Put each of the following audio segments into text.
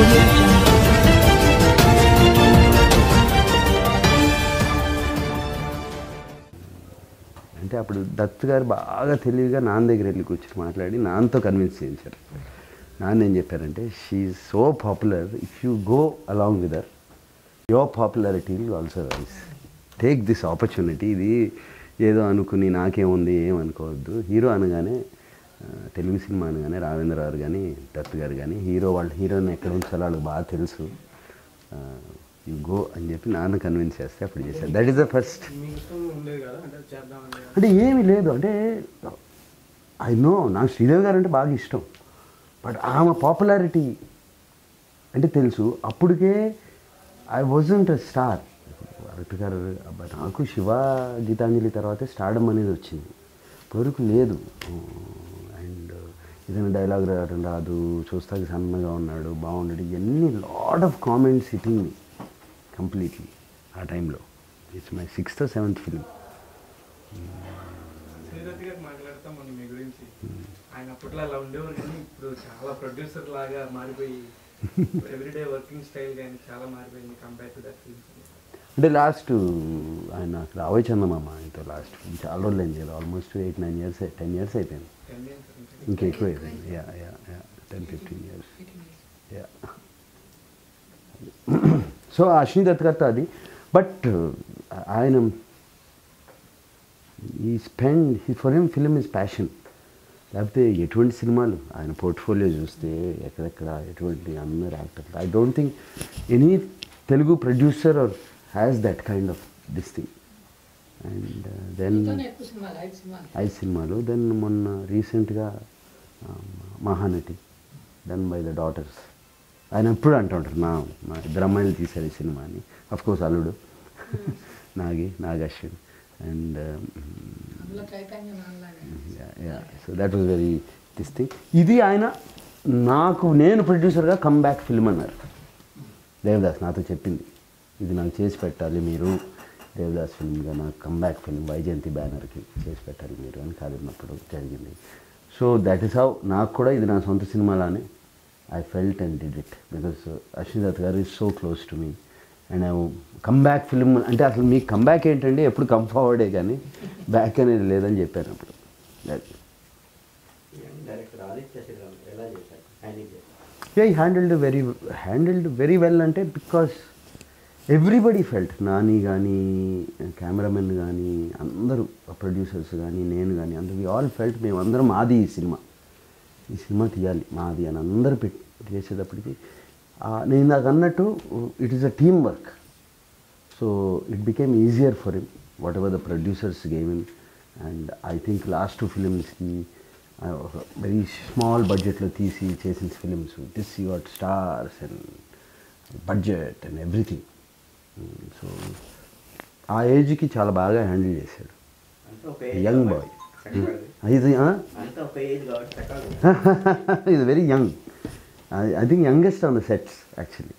Audio Jungle. అంటే అప్పుడు దత్ గారు బాగా తెలివిగా నాన్న దగ్గర వెళ్ళి కూర్చొని మాట్లాడి నాన్నతో కన్విన్స్ చేయించారు. నాన్న ఏం చెప్పారంటే, she so popular, if you go along with her your popularity will also rise. Take this opportunity. ఇది ఏదో అనుకుని నాకేముంది ఏమనుకోవద్దు. హీరో అనగానే, తెలుగు సినిమా అనగానే రావేంద్రరావు కానీ దత్ గారు కానీ వాళ్ళ హీరోని ఎక్కడ ఉంచాలో వాళ్ళకి బాగా తెలుసు. యూ గో అని చెప్పి నాన్న కన్విన్స్ చేస్తే అప్పుడు చేశారు. That is the first. అంటే ఏమీ లేదు, అంటే ఐ నో నాకు శ్రీదేవి గారు అంటే బాగా ఇష్టం, బట్ ఆమె పాపులారిటీ అంటే తెలుసు. అప్పటికే I wasn't a star. Bharat గారు నాకు శివ గీతాంజలి తర్వాతే స్టార్డమ్ అనేది వచ్చింది, ఇప్పటివరకు లేదు. అండ్ ఏదైనా డైలాగ్ రాదు, చూస్తాకి సన్నగా ఉన్నాడు, బాగుండడు, ఇవన్నీ lot of comments hitting me completely ఆ టైంలో. It's my 6th or 7th film. మాట్లాడతాం మనం మీ గురించి. ఆయన అప్పట్లో అలా ఉండేవారు కానీ ఇప్పుడు చాలా ప్రొడ్యూసర్ లాగా మారిపోయి ఎవ్రీడే వర్కింగ్ స్టైల్ కానీ చాలా మారిపోయింది కంపేర్ టు దట్ ఫిల్మ్. అంటే లాస్ట్ ఆయన అక్కడ అవయ్ చందమామ ఆయనతో లాస్ట్ చాలా రోజులు అయింది కదా, ఆల్మోస్ట్ 8-9 years 10 years అయిపోయింది, ఇంకా ఎక్కువ అయిపోయింది. 10-15 years. సో అశ్విని దత్ గారితో అది. బట్ ఆయన ఈ spend for him film is passion. లేకపోతే ఎటువంటి సినిమాలు ఆయన పోర్ట్ఫోలియో చూస్తే ఎక్కడెక్కడ ఎటువంటి అందరు యాక్టర్లు, I don't think any Telugu producer or has that kind of this thing. And then 5 సినిమాలు, దెన్ మొన్న రీసెంట్గా Mahanati done by the daughters. ఆయన ఎప్పుడు అంటూ ఉంటారు, మా ఇద్దరు అమ్మాయిలు తీశారు ఈ సినిమా అని. అఫ్కోర్స్ అల్లుడు Nag Ashwin. And so that was very this thing. ఇది ఆయన నేను ప్రొడ్యూసర్గా కమ్బ్యాక్ ఫిల్మ్ అన్నారు. దేవదాస్ నాతో చెప్పింది, ఇది నాకు చేసి పెట్టాలి మీరు, దేవదాస్ ఫిల్మ్గా నాకు కమ్బ్యాక్ ఫిల్మ్ వైజయంతి బ్యానర్కి చేసి పెట్టాలి మీరు అని కాదన్నప్పుడు జరిగింది. సో దట్ ఈస్ హౌ నాకు కూడా ఇది నా సొంత సినిమాలానే I felt and did it, because Ashwini Dutt garu is so close to me. And comeback film అంటే అసలు మీకు కమ్బ్యాక్ ఏంటంటే ఎప్పుడు కమ్ ఫార్వర్డే కానీ బ్యాక్ అనేది లేదని చెప్పాను అప్పుడు. Handled very well. అంటే బికాస్ ఎవ్రీబడి ఫెల్ట్, నాని కానీ కెమెరామెన్ కానీ అందరూ ప్రొడ్యూసర్స్ కానీ నేను కానీ అందరూ వి ఆల్ ఫెల్ట్ మేమందరం మాది ఈ సినిమా తీయాలి మాది అని అందరూ చేసేటప్పటికి నేను నాకు అన్నట్టు it is a team work. So it became easier for him whatever the producers gave him. And I think last 2 ఫిలిమ్స్కి వెరీ స్మాల్ బడ్జెట్లో తీసి చేసిన films, this you got stars and budget and everything. So ఆ ఏజ్కి చాలా బాగా handle చేశాడు. Young boy, is very young. I think youngest on the sets actually.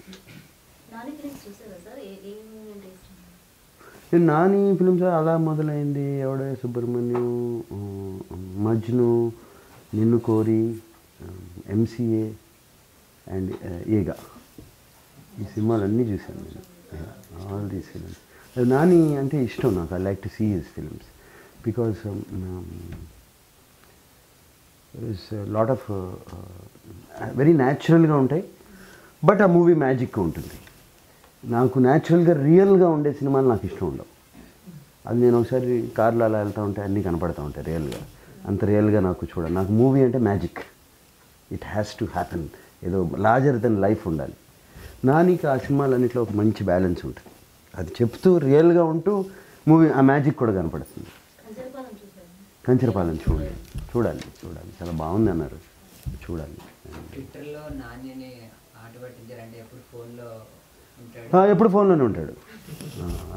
Nani films అలా మొదలైంది. ఎవడే సుబ్రహ్మణ్యం, మజ్ను, నిన్ను కోరి, MCA అండ్ ఏగా, ఈ సినిమాలన్నీ చూశాను నేను. All these films. నాని అంటే ఇష్టం నాకు. I like to see his films because is lot of very న్యాచురల్గా ఉంటాయి, బట్ ఆ మూవీ మ్యాజిక్గా ఉంటుంది. నాకు న్యాచురల్గా రియల్గా ఉండే సినిమాలు నాకు ఇష్టం ఉండవు. అది నేను ఒకసారి కార్లో అలా వెళ్తూ ఉంటే అన్నీ కనపడుతూ ఉంటాయి రియల్గా. అంత రియల్గా నాకు మూవీ అంటే magic, it has to happen, ఏదో లార్జర్ దెన్ లైఫ్ ఉండాలి. నానికి ఆ సినిమాలన్నింటిలో ఒక మంచి బ్యాలెన్స్ ఉంటుంది. అది చెప్తూ రియల్గా ఉంటూ మూవీ ఆ మ్యాజిక్ కూడా కనపడుతుంది. కంచరపాలెం చూడాలి చాలా బాగుంది అన్నారు, చూడాలి. ఎప్పుడు ఫోన్లోనే ఉంటాడు.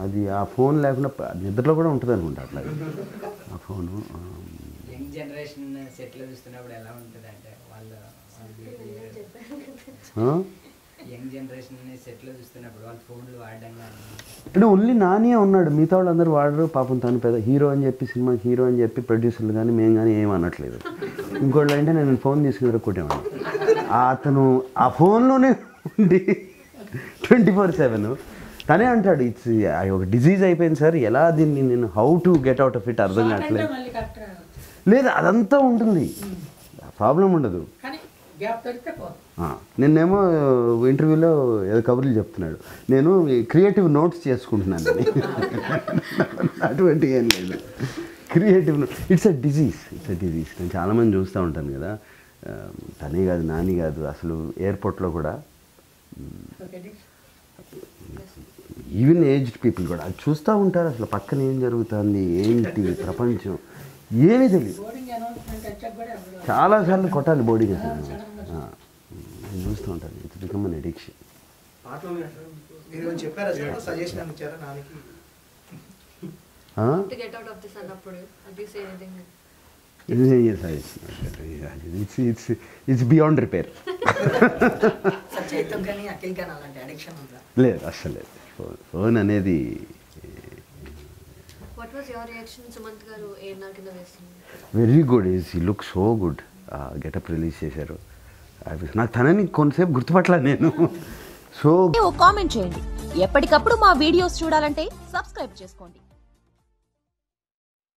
అది ఆ ఫోన్ లేకుండా నిద్రలో కూడా ఉంటుంది అనుకుంటా అట్లా ఆ ఫోను. అంటే ఓన్లీ నానియే ఉన్నాడు, మిగతా వాళ్ళు అందరూ వాడరు. పాపం తను పెద్ద హీరో అని చెప్పి సినిమాకి హీరో అని చెప్పి ప్రొడ్యూసర్లు కానీ మేము కానీ ఏం అనట్లేదు. ఇంకోళ్ళు అంటే నేను ఫోన్ తీసుకుని కొట్టేవాడిని. అతను ఆ ఫోన్లోనే ఉండి 24/7 తనే అంటాడు ఇట్స్ ఒక డిజీజ్ అయిపోయింది సార్, ఎలా దీన్ని నేను how to get out of it అర్థం కావట్లేదు. లేదు అదంతా ఉంటుంది, ప్రాబ్లం ఉండదు. నిన్నేమో ఇంటర్వ్యూలో ఏదో కబుర్లు చెప్తున్నాడు, నేను క్రియేటివ్ నోట్స్ చేసుకుంటున్నాను అని. అటువంటి ఏం లేదు, క్రియేటివ్ ఇట్స్ అ డిజీజ్. నేను చాలామంది చూస్తూ ఉంటాను కదా, తనే కాదు నాని కాదు అసలు ఎయిర్పోర్ట్లో కూడా ఈవెన్ ఏజ్డ్ పీపుల్ కూడా అది చూస్తూ ఉంటారు, అసలు పక్కన ఏం జరుగుతుంది ఏంటి ప్రపంచం ఏమీ తెలియదు. చాలాసార్లు కొట్టాలి బోర్డింగ్ అసలు, నేను చూస్తూ ఉంటాను. It's become an addiction. It's beyond repair. లేదు అస్సలు లేదు. ఫోన్ అనేది వెరీ గుడ్. ఈ look so good. Getup release చేశారు, నాకు తనని కొంతసేపు గుర్తుపట్టలే నేను. సో కామెంట్ చేయండి. ఎప్పటికప్పుడు మా వీడియోస్ చూడాలంటే సబ్స్క్రైబ్ చేసుకోండి.